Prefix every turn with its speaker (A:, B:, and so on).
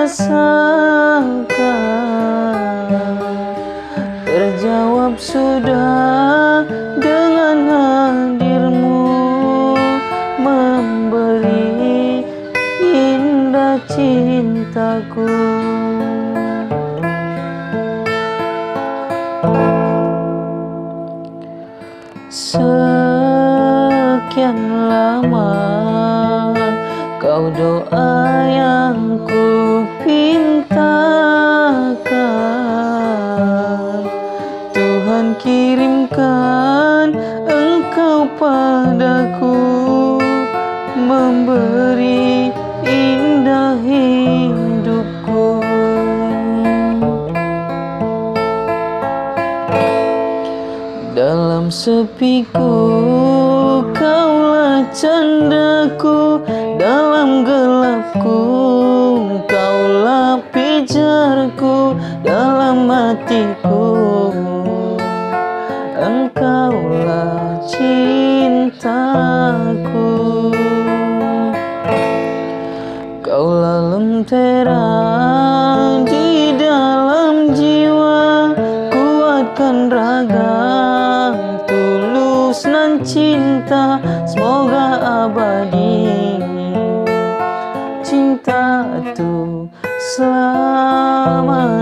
A: rasakan, terjawab sudah dengan hadirmu, memberi indah cintaku. Sekian lama kau doa yang ku pintakan, Tuhan kirimkan engkau padaku, memberi indah hidupku. Dalam sepiku kaulah candaku, dalam gelapku kaulah pijarku, dalam hatiku engkaulah cintaku. Kaulah lentera di dalam jiwa, kuatkan raga tulus nan cinta, semoga abadi cinta itu selamanya.